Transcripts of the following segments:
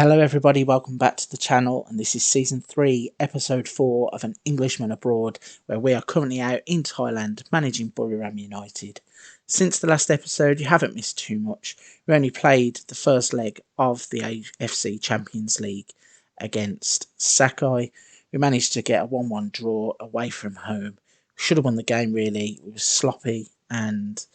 Hello everybody, welcome back to the channel, and this is Season 3, Episode 4 of An Englishman Abroad, where we are currently out in Thailand managing Buriram United. Since the last episode, you haven't missed too much. We only played the first leg of the ACF Champions League against Sakai. We managed to get a 1-1 draw away from home. We should have won the game really, it was sloppy and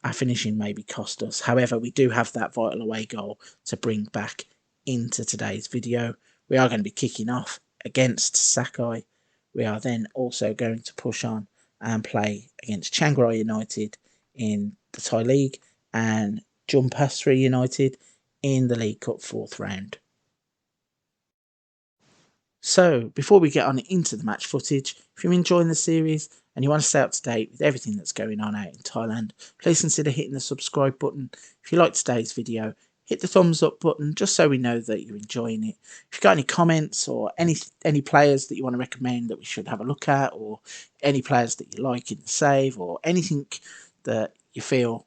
our finishing maybe cost us. However, we do have that vital away goal to bring back into today's video. We are going to be kicking off against Sakai. We are then also going to push on and play against Chiang United in the Thai League and S3E4 United in the League Cup 4th round. So, before we get on into the match footage, if you're enjoying the series and you want to stay up to date with everything that's going on out in Thailand, please consider hitting the subscribe button. If you like today's video, hit the thumbs up button just so we know that you're enjoying it. If you've got any comments or any players that you want to recommend that we should have a look at, or any players that you like in the save, or anything that you feel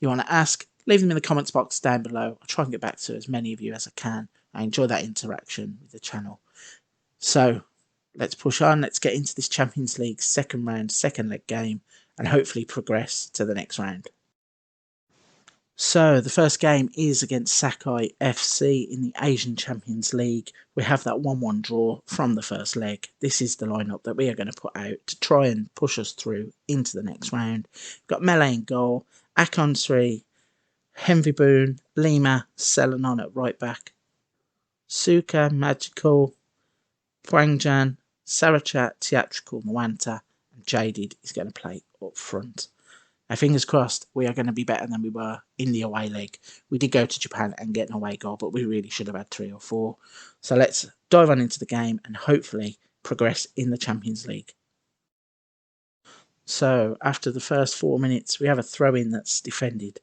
you want to ask, leave them in the comments box down below. I'll try and get back to as many of you as I can. I enjoy that interaction with the channel. So let's push on. Let's get into this Champions League second round, second leg game, and hopefully progress to the next round. So the first game is against Sakai FC in the Asian Champions League. We have that 1-1 draw from the first leg. This is the lineup that we are going to put out to try and push us through into the next round. We've got Melee in goal, Akonsri, Henviboon, Lima, Selenon at right back, Suka, Magical, Pwangjan, Sarachat, Theatrical, Mwanta, and Jaded is going to play up front. Now, fingers crossed, we are going to be better than we were in the away leg. We did go to Japan and get an away goal, but we really should have had 3 or 4. So let's dive on into the game and hopefully progress in the Champions League. So after the first 4 minutes, we have a throw-in that's defended.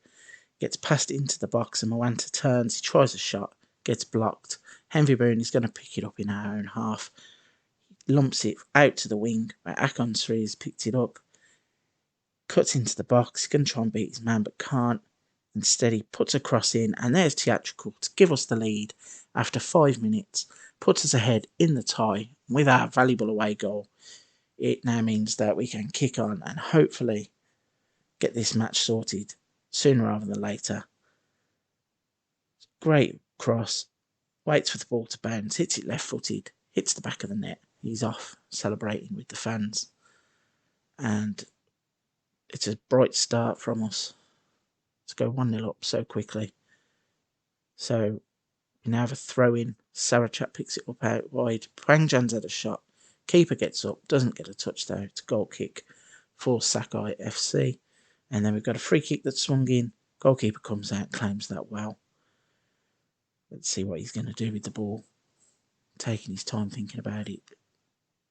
Gets passed into the box and Mwanta turns, he tries a shot, gets blocked. Henviboon is going to pick it up in our own half. He lumps it out to the wing, where Akonsri has picked it up. Cuts into the box, he's going to try and beat his man but can't. Instead he puts a cross in, and there's Theatrical to give us the lead after 5 minutes. Puts us ahead in the tie. With our valuable away goal, it now means that we can kick on and hopefully get this match sorted sooner rather than later. Great cross, waits for the ball to bounce, hits it left footed, hits the back of the net. He's off celebrating with the fans, and it's a bright start from us to go 1-0 up so quickly. So we now have a throw-in. Sarachat picks it up out wide. Pwangjan's had a shot. Keeper gets up, doesn't get a touch though. It's a goal kick for Sakai FC. And then we've got a free kick that's swung in. Goalkeeper comes out, claims that well. Let's see what he's going to do with the ball. Taking his time thinking about it.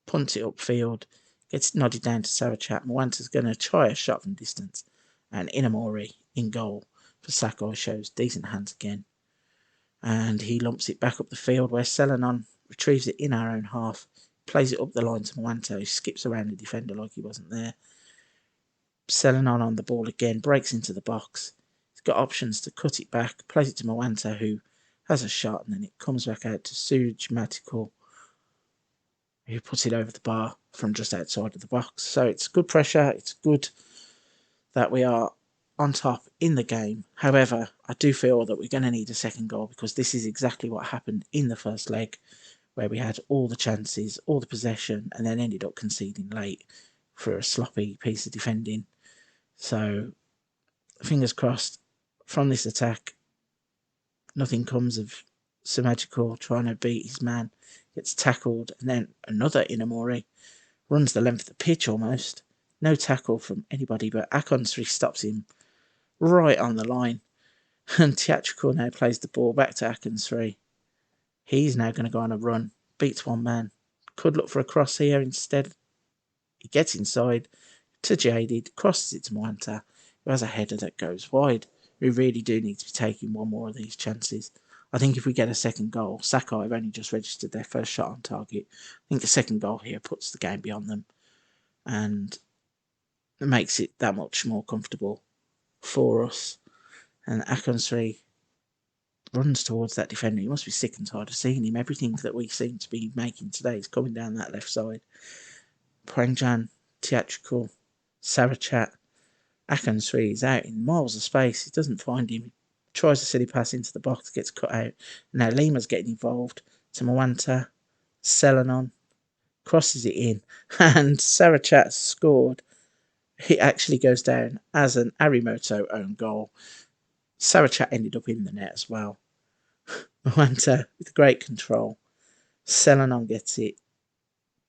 Punts it upfield. Gets nodded down to Sarachat. Mwanta's going to try a shot from distance. And Inamori in goal for Sakai shows decent hands again. And he lumps it back up the field where Selenon retrieves it in our own half. Plays it up the line to Mwanta, who skips around the defender like he wasn't there. Selenon on the ball again, breaks into the box. He's got options to cut it back. Plays it to Mwanta, who has a shot, and then it comes back out to Suj Matical, who puts it over the bar from just outside of the box. So it's good pressure. It's good that we are on top in the game. However, I do feel that we're going to need a second goal, because this is exactly what happened in the first leg, where we had all the chances, all the possession, and then ended up conceding late for a sloppy piece of defending. So fingers crossed from this attack, nothing comes of Samagical trying to beat his man. Gets tackled, and then another Inamori runs the length of the pitch almost. No tackle from anybody, but Akonsri stops him right on the line. And Theatrical now plays the ball back to Akonsri. He's now going to go on a run. Beats one man. Could look for a cross here instead. He gets inside to Jaded. Crosses it to Mwanta, who has a header that goes wide. We really do need to be taking one more of these chances. I think if we get a second goal, Sakai have only just registered their first shot on target. I think a second goal here puts the game beyond them, and it makes it that much more comfortable for us. And Akonsri runs towards that defender. He must be sick and tired of seeing him. Everything that we seem to be making today is coming down that left side. Pwangjan, theatrical, Sarachat, Akan 3 is out in miles of space. He doesn't find him. Tries a silly pass into the box, gets cut out. Now Lima's getting involved. To Mwanta, Selenon, crosses it in, and Sarachat scored. It actually goes down as an Arimoto own goal. Sarachat ended up in the net as well. Mwanta with great control. Selenon gets it,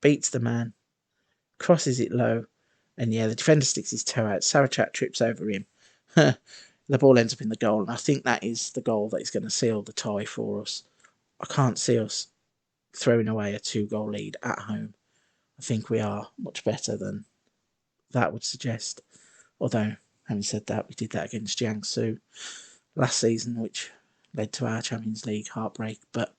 beats the man, crosses it low, and the defender sticks his toe out. Sarachat trips over him. The ball ends up in the goal, and I think that is the goal that is going to seal the tie for us. I can't see us throwing away a 2-goal lead at home. I think we are much better than that would suggest. Although, having said that, we did that against Jiangsu last season, which led to our Champions League heartbreak. But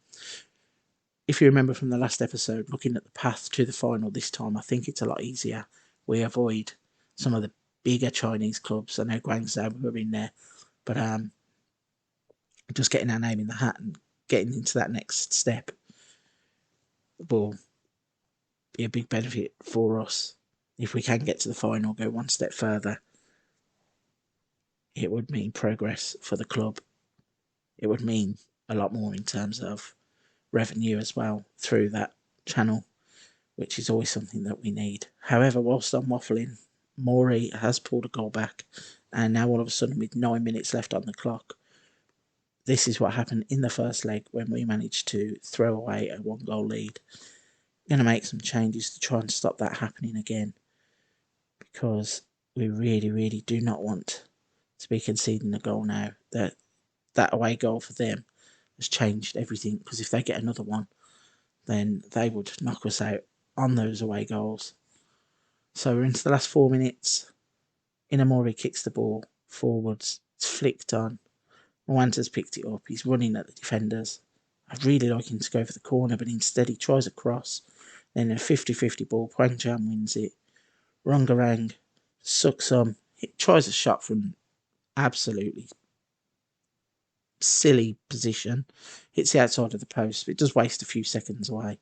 if you remember from the last episode, looking at the path to the final this time, I think it's a lot easier. We avoid some of the bigger Chinese clubs. I know Guangzhou were in there, but just getting our name in the hat and getting into that next step will be a big benefit for us. If we can get to the final, go one step further, it would mean progress for the club. It would mean a lot more in terms of revenue as well through that channel, which is always something that we need. However, whilst I'm waffling, Mori has pulled a goal back, and now all of a sudden with 9 minutes left on the clock, this is what happened in the first leg when we managed to throw away a 1-goal lead. I'm going to make some changes to try and stop that happening again, because we really, really do not want to be conceding a goal now. That away goal for them has changed everything, because if they get another one, then they would knock us out on those away goals. So we're into the last 4 minutes. Inamori kicks the ball forwards. It's flicked on. Mwanta's picked it up. He's running at the defenders. I'd really like him to go for the corner, but instead he tries a cross. Then a 50-50 ball. Pwangjan wins it. Rongarang sucks on. He tries a shot from absolutely silly position. Hits the outside of the post, but it does waste a few seconds away.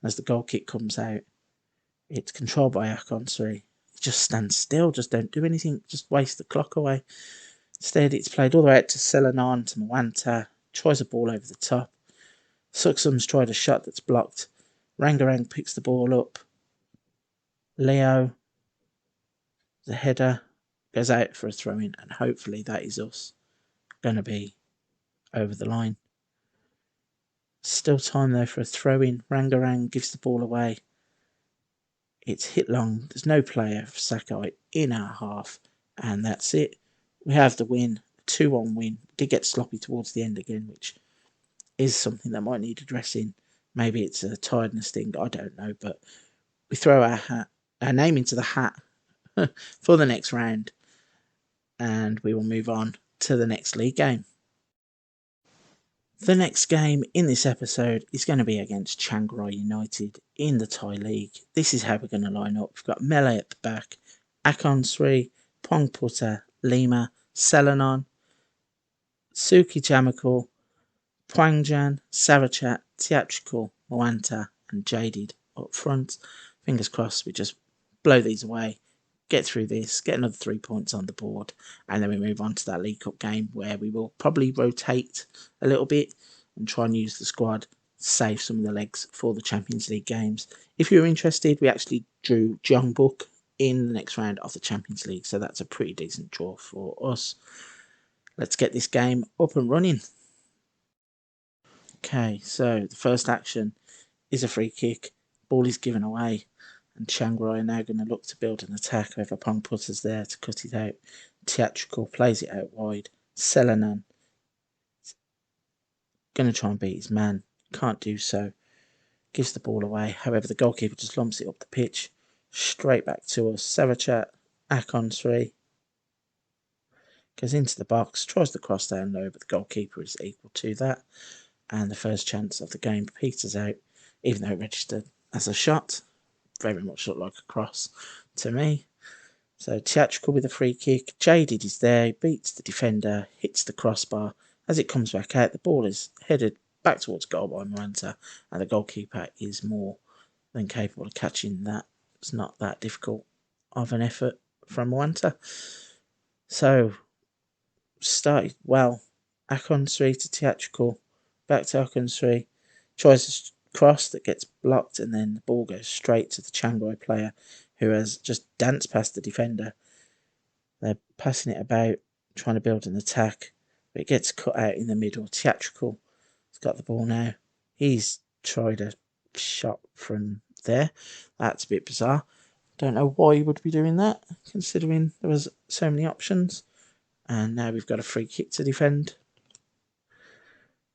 As the goal kick comes out, it's controlled by Akon 3. Just stand still, just don't do anything, just waste the clock away. Instead, it's played all the way out to Selenon, to Mwanta, tries a ball over the top. Suksum's tried a shot that's blocked. Rangarang picks the ball up. Leo, the header, goes out for a throw-in, and hopefully that is us going to be over the line. Still time though for a throw-in. Rangarang gives the ball away. It's hit long. There's no player for Sakai in our half, and that's it. We have the win, a 2-1 win. We did get sloppy towards the end again, which is something that might need addressing. Maybe it's a tiredness thing, I don't know, but we throw our name into the hat for the next round, and we will move on to the next league game. The next game in this episode is going to be against Chiang United in the Thai League. This is how we're going to line up. We've got Mele at the back, Akon 3, Pongputta, Lima, Selenon, Suki Jamakal, Pwangjan, Sarachat, Theatrical, Mwanta, and Jaded up front. Fingers crossed we just blow these away, get through this, get another 3 points on the board, and then we move on to that League Cup game where we will probably rotate a little bit and try and use the squad to save some of the legs for the Champions League games. If you're interested, we actually drew Jeongbuk in the next round of the Champions League, so that's a pretty decent draw for us. Let's get this game up and running. Okay, so the first action is a free kick. Ball is given away, and Chiang Rai are now going to look to build an attack. However, Pongputta's there to cut it out. Theatrical plays it out wide. Selenon going to try and beat his man. Can't do so. Gives the ball away. However, the goalkeeper just lumps it up the pitch. Straight back to us. Sarachat, Akon 3. Goes into the box. Tries the cross down low, but the goalkeeper is equal to that. And the first chance of the game peters out, even though it registered as a shot. Very much looked like a cross to me. So Theatrical with a free kick. Jaded is there, beats the defender, hits the crossbar, As it comes back out, the ball is headed back towards goal by Mwanta, and the goalkeeper is more than capable of catching that. It's not that difficult of an effort from Mwanta. So, started well. Akon's to theatrical, back to Akon's tries a cross that gets blocked, and then the ball goes straight to the Chiang player, who has just danced past the defender. They're passing it about, trying to build an attack, but it gets cut out in the middle. Theatrical has got the ball now. He's tried a shot from there. That's a bit bizarre. Don't know why he would be doing that, considering there was so many options. And now we've got a free kick to defend.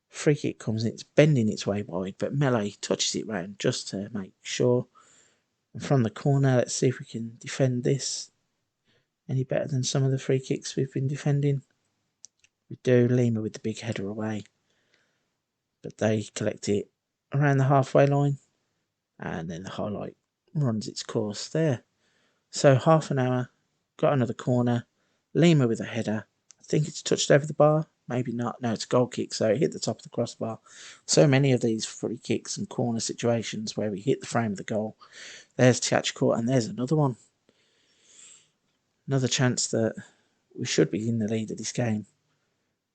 Free kick comes in, it's bending its way wide, but Melee touches it round just to make sure. And from the corner, let's see if we can defend this any better than some of the free kicks we've been defending. We do. Lima with the big header away, but they collect it around the halfway line, and then the highlight runs its course there. So half an hour, got another corner. Lima with a header. I think it's touched over the bar. Maybe not. No, it's a goal kick, so it hit the top of the crossbar. So many of these free kicks and corner situations where we hit the frame of the goal. There's Tiachko, and there's another one. Another chance that we should be in the lead of this game.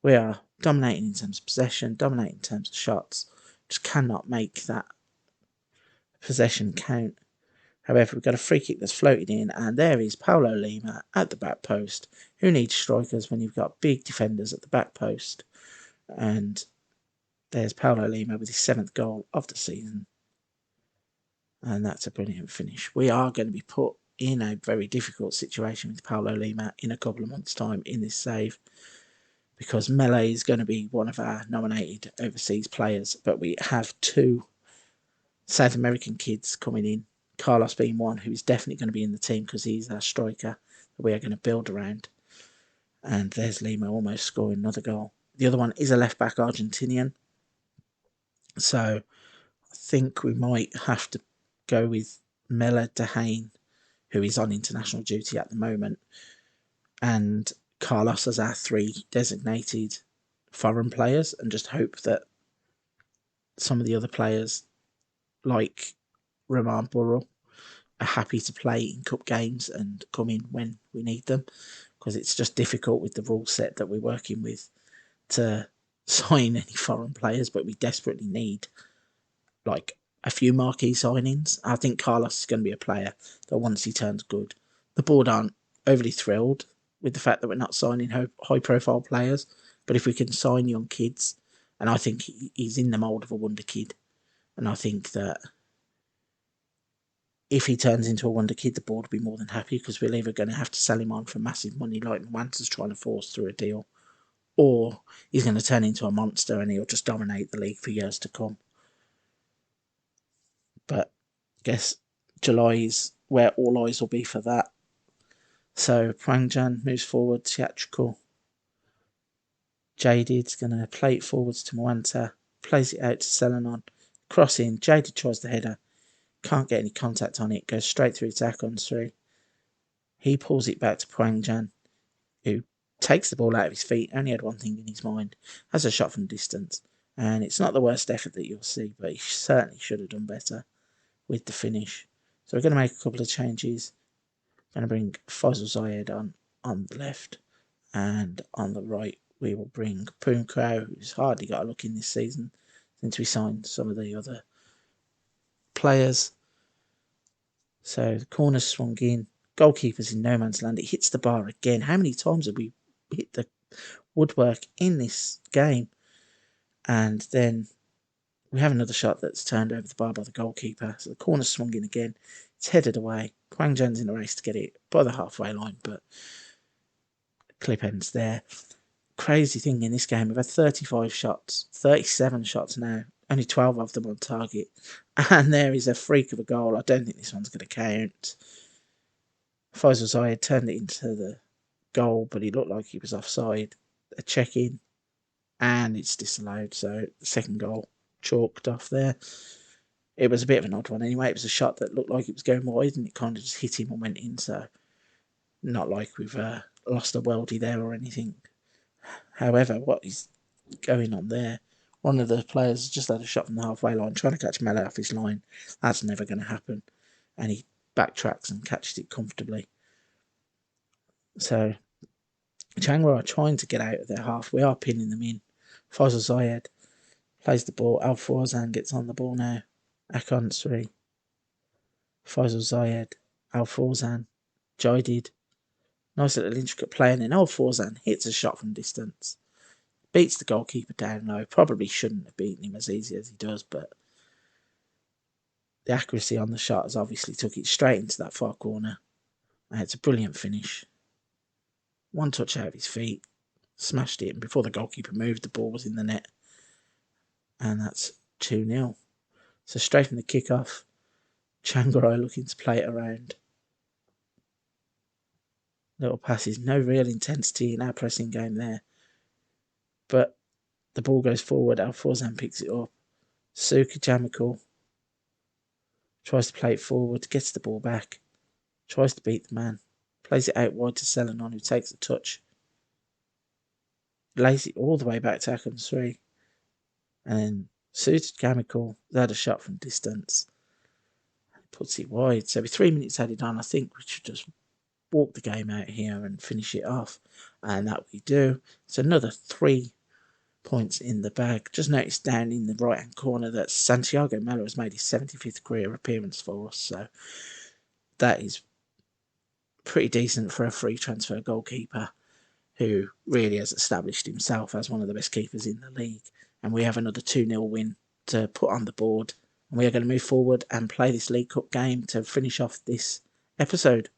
We are dominating in terms of possession, dominating in terms of shots. Just cannot make that possession count. However, we've got a free kick that's floated in, and there is Paulo Lima at the back post. Who needs strikers when you've got big defenders at the back post? And there's Paulo Lima with his 7th goal of the season. And that's a brilliant finish. We are going to be put in a very difficult situation with Paulo Lima in a couple of months' time in this save, because Melee is going to be one of our nominated overseas players, but we have 2 South American kids coming in. Carlos being one who is definitely going to be in the team because he's our striker that we are going to build around. And there's Lima almost scoring another goal. The other one is a left-back Argentinian. So I think we might have to go with Mela Dehane, who is on international duty at the moment, and Carlos as our 3 designated foreign players, and just hope that some of the other players, like Roman Burrell, are happy to play in cup games and come in when we need them, because it's just difficult with the rule set that we're working with to sign any foreign players, but we desperately need like a few marquee signings. I think Carlos is going to be a player that once he turns good, the board aren't overly thrilled with the fact that we're not signing high profile players, but if we can sign young kids, and I think he's in the mould of a wonder kid, and I think that if he turns into a wonder kid, the board will be more than happy, because we're either going to have to sell him on for massive money like Mwanta's trying to force through a deal, or he's going to turn into a monster and he'll just dominate the league for years to come. But I guess July is where all eyes will be for that. So Prangjan moves forward, theatrical. Jaded's going to play it forwards to Mwanta, plays it out to Selenon, cross in, Jaded tries the header, can't get any contact on it, goes straight through to Akon's 3. He pulls it back to Prangjan, who takes the ball out of his feet, only had one thing in his mind, has a shot from distance, and it's not the worst effort that you'll see, but he certainly should have done better with the finish. So we're going to make a couple of changes. Going to bring Faisal Zayed on the left, and on the right we will bring Poom Crow, who's hardly got a look in this season since we signed some of the other players. So the corner's swung in, goalkeeper's in no man's land, it hits the bar again. How many times have we hit the woodwork in this game? And then we have another shot that's turned over the bar by the goalkeeper. So the corner's swung in again, it's headed away. Kwang Jan's in a race to get it by the halfway line, but clip ends there. Crazy thing in this game, we've had 35 shots, 37 shots now, only 12 of them on target, and there is a freak of a goal. I don't think this one's going to count. Faisal Zayed turned it into the goal, but he looked like he was offside. A check-in, and it's disallowed, so the second goal chalked off there. It was a bit of an odd one anyway. It was a shot that looked like it was going wide, and it kind of just hit him and went in, so not like we've lost a worldie there or anything. However, what is going on there. One of the players just had a shot from the halfway line, trying to catch Melo off his line. That's never going to happen. And he backtracks and catches it comfortably. So Chiang are trying to get out of their half. We are pinning them in. Faisal Zayed plays the ball. Al Fawzan gets on the ball now. Akon 3. Faisal Zayed. Al Fawzan. Jaidid. Nice little intricate play. And then Al Fawzan hits a shot from distance. Beats the goalkeeper down low. Probably shouldn't have beaten him as easy as he does, but the accuracy on the shot has obviously took it straight into that far corner. And it's a brilliant finish. One touch out of his feet. Smashed it, and before the goalkeeper moved, the ball was in the net. And that's 2-0. So straight from the kickoff, Chiang looking to play it around. Little passes, no real intensity in our pressing game there. But the ball goes forward, Al Fawzan picks it up. Suki Jamikal tries to play it forward, gets the ball back, tries to beat the man, plays it out wide to Selenon, who takes the touch, lays it all the way back to Akon 3. And then Suki Jamikal had a shot from distance. Puts it wide. So with 3 minutes added on, I think we should just walk the game out here and finish it off. And that we do. It's another 3 points in the bag. Just noticed down in the right hand corner that Santiago Melo has made his 75th career appearance for us. So that is pretty decent for a free transfer goalkeeper who really has established himself as one of the best keepers in the league. And we have another 2-0 win to put on the board. And we are going to move forward and play this League Cup game to finish off this episode.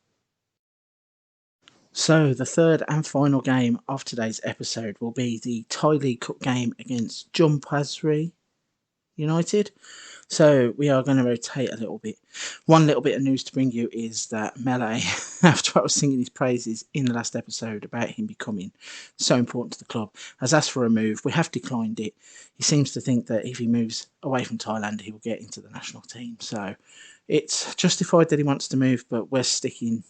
So the third and final game of today's episode will be the Thai League Cup game against Jumpasri United. So we are going to rotate a little bit. One little bit of news to bring you is that Melee, after I was singing his praises in the last episode about him becoming so important to the club, has asked for a move. We have declined it. He seems to think that if he moves away from Thailand, he will get into the national team. So it's justified that he wants to move, but we're sticking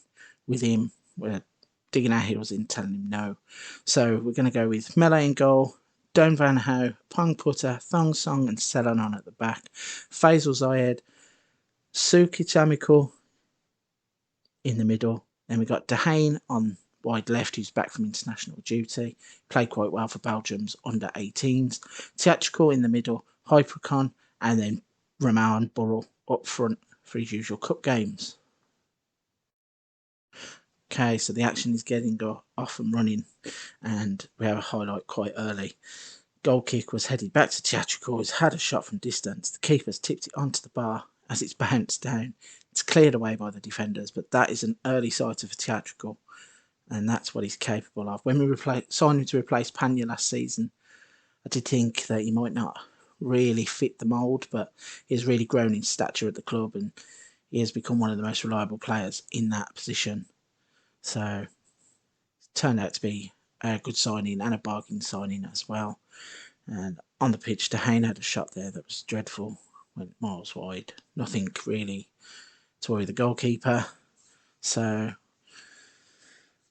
with him. We're digging our heels in, telling him no. So we're going to go with Melee in goal, Don Van Hau, Pong Putter, Thong Song and Selenon at the back, Faisal Zayed, Suki Jamikal in the middle. Then we got Dehane on wide left, who's back from international duty. Played quite well for Belgium's under-18s. Theatrical in the middle, Hypercon, and then Roman Burrell up front for his usual cup games. Okay, so the action is getting off and running, and we have a highlight quite early. Goal kick was headed back to Theatrical, who's had a shot from distance. The keeper's tipped it onto the bar as it's bounced down. It's cleared away by the defenders, but that is an early sight of a Theatrical, and that's what he's capable of. When we signed him to replace Panya last season, I did think that he might not really fit the mould, but he has really grown in stature at the club, and he has become one of the most reliable players in that position. So it turned out to be a good signing and a bargain signing as well. And on the pitch, Dehane had a shot there that was dreadful, went miles wide. Nothing really to worry the goalkeeper. So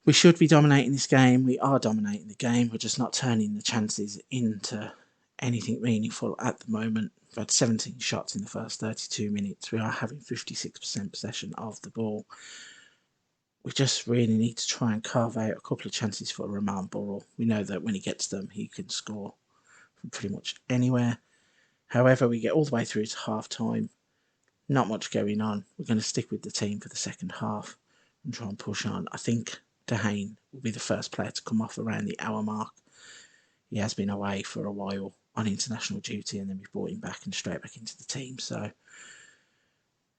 we should be dominating this game. We are dominating the game. We're just not turning the chances into anything meaningful at the moment. We've had 17 shots in the first 32 minutes. We are having 56% possession of the ball. We just really need to try and carve out a couple of chances for Roman Burrell. We know that when he gets them, he can score from pretty much anywhere. However, we get all the way through to half-time. Not much going on. We're going to stick with the team for the second half and try and push on. I think Dehane will be the first player to come off around the hour mark. He has been away for a while on international duty, and then we brought him back and straight back into the team. So,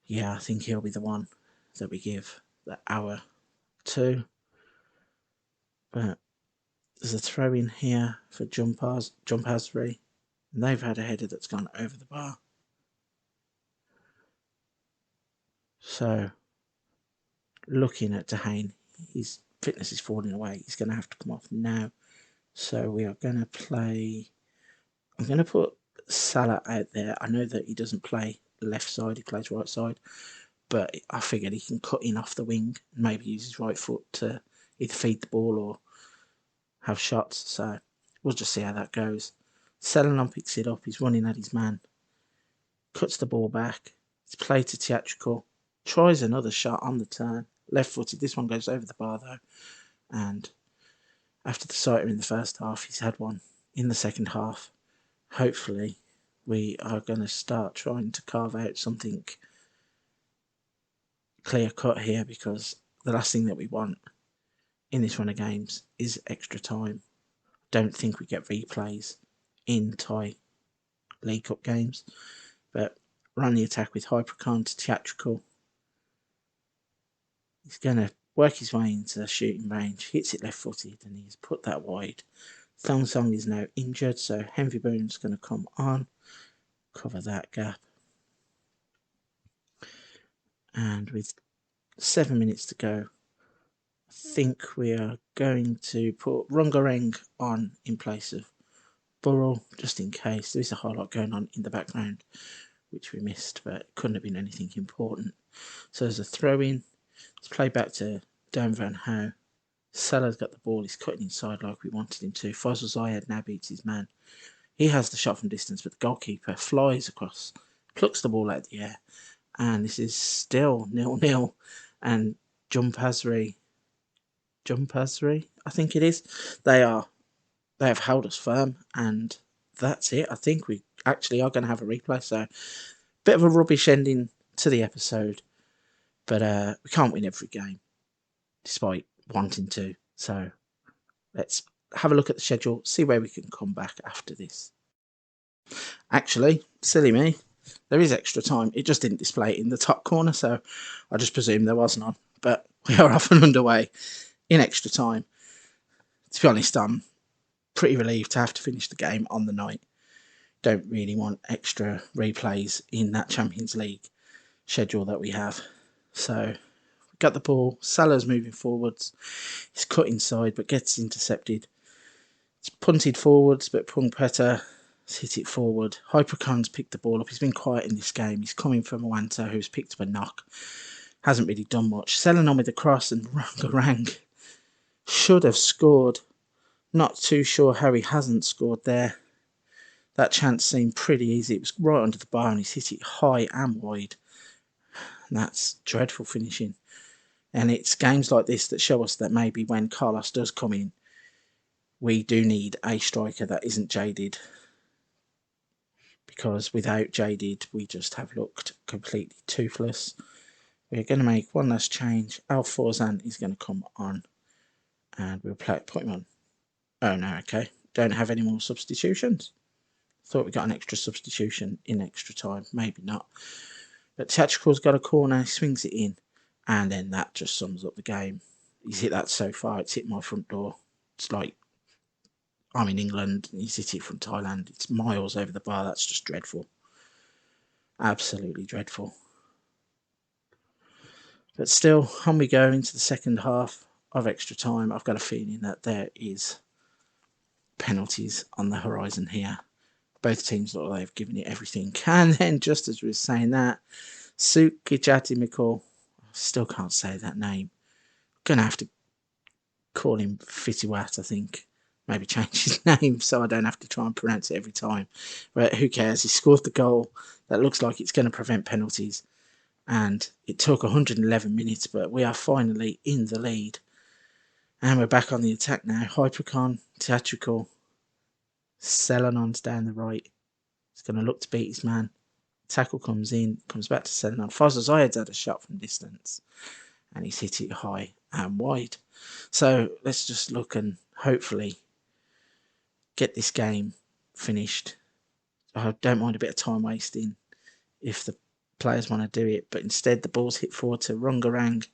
yeah, I think he'll be the one that we give the hour to. But there's a throw in here for Jumpasri, and they've had a header that's gone over the bar. So, looking at Dehane, his fitness is falling away. He's going to have to come off now. So we are going to play. I'm going to put Salah out there. I know that he doesn't play left side, he plays right side, but I figured he can cut in off the wing and maybe use his right foot to either feed the ball or have shots. So we'll just see how that goes. Selenon picks it up, he's running at his man, cuts the ball back, it's played to Theatrical, tries another shot on the turn, left-footed, this one goes over the bar though, and after the sighter in the first half, he's had one in the second half. Hopefully, we are going to start trying to carve out something clear-cut here, because the last thing that we want in this run of games is extra time. Don't think we get replays in Thai League Cup games, but run the attack with Hypercon to Theatrical. He's going to work his way into shooting range, hits it left-footed, and he's put that wide. Thong Song is now injured, so Henry Boone's going to come on, cover that gap. And with 7 minutes to go, I think we are going to put Rungareng on in place of Burrell, just in case. There is a whole lot going on in the background, which we missed, but it couldn't have been anything important. So there's a throw-in. It's played back to Dan Van Hoo. Salah's got the ball. He's cutting inside like we wanted him to. Faisal Zayed now beats his man. He has the shot from distance, but the goalkeeper flies across, plucks the ball out of the air, and this is still 0-0. And Jumpasri, I think it is. They have held us firm, and that's it. I think we actually are going to have a replay. So, bit of a rubbish ending to the episode, but we can't win every game, despite wanting to. So, let's have a look at the schedule, see where we can come back after this. Actually, silly me, there is extra time. It just didn't display it in the top corner, so I just presumed there was none. But we are off and underway in extra time. To be honest, I'm pretty relieved to have to finish the game on the night. Don't really want extra replays in that Champions League schedule that we have. So, we got the ball. Salah's moving forwards. He's cut inside, but gets intercepted. It's punted forwards, but Pung Peta hit it forward. Hypercon's picked the ball up. He's been quiet in this game. He's coming from Awanta, who's picked up a knock. Hasn't really done much. Selenon with the cross, and Rangarang should have scored. Not too sure how he hasn't scored there. That chance seemed pretty easy. It was right under the bar, and he's hit it high and wide. And that's dreadful finishing. And it's games like this that show us that maybe when Carlos does come in, we do need a striker that isn't jaded. Because without jaded, we just have looked completely toothless. We're going to make one last change. Al Forzan is going to come on. And we'll put him on. Oh no, okay. Don't have any more substitutions. Thought we got an extra substitution in extra time. Maybe not. But Theatrical's got a corner, he swings it in, and then that just sums up the game. He's hit that so far, it's hit my front door. It's like I'm in England and he's hit it from Thailand. It's miles over the bar. That's just dreadful. Absolutely dreadful. But still, on we go into the second half of extra time. I've got a feeling that there is penalties on the horizon here. Both teams look like they've given it everything. And then, just as we were saying that, Sukijati Mikol, I still can't say that name. Going to have to call him Fitiwat, I think. Maybe change his name so I don't have to try and pronounce it every time. But who cares? He scored the goal that looks like it's going to prevent penalties. And it took 111 minutes, but we are finally in the lead. And we're back on the attack now. Hypercon, Theatrical. Selenon's down the right. He's going to look to beat his man. Tackle comes in, comes back to Selenon. Faisal Zayed's had a shot from distance. And he's hit it high and wide. So let's just look and hopefully get this game finished. I don't mind a bit of time wasting if the players want to do it. But instead the ball's hit forward to Rungarang.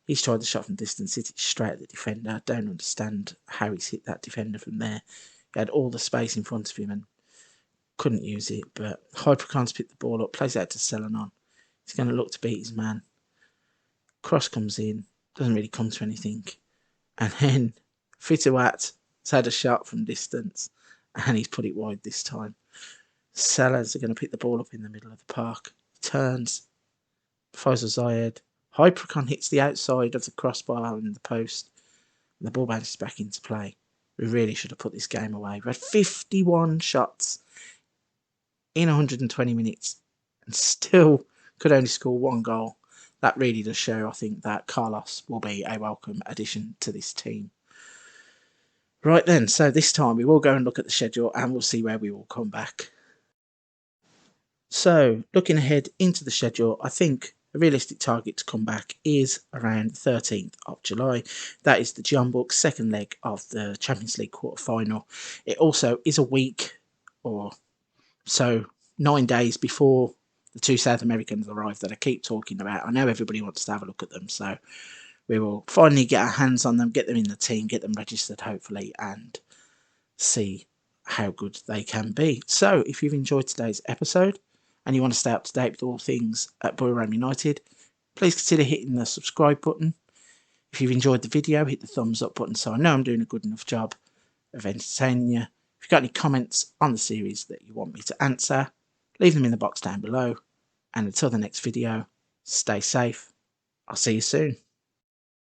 He's tried the shot from distance, hit it straight at the defender. I don't understand how he's hit that defender from there. He had all the space in front of him and couldn't use it. But Hypercon's picked the ball up, plays out to Selenon. He's going to look to beat his man. Cross comes in, doesn't really come to anything. And then Fitiwat has had a shot from distance and he's put it wide this time. Sellers are going to pick the ball up in the middle of the park. Turns. Faisal Zayed. Hypercon hits the outside of the crossbar in the post. And the ball bounces back into play. We really should have put this game away. We had 51 shots in 120 minutes and still could only score 1 goal. That really does show, I think, that Carlos will be a welcome addition to this team. Right then, so this time we will go and look at the schedule and we'll see where we will come back. So, looking ahead into the schedule, I think a realistic target to come back is around the 13th of July. That is the Jeonbuk second leg of the Champions League quarter-final. It also is a week or so, 9 days before the 2 South Americans arrive that I keep talking about. I know everybody wants to have a look at them, so we will finally get our hands on them, get them in the team, get them registered hopefully, and see how good they can be. So if you've enjoyed today's episode and you want to stay up to date with all things at Buriram United, please consider hitting the subscribe button. If you've enjoyed the video, hit the thumbs up button so I know I'm doing a good enough job of entertaining you. If you've got any comments on the series that you want me to answer, leave them in the box down below. And until the next video, stay safe. I'll see you soon.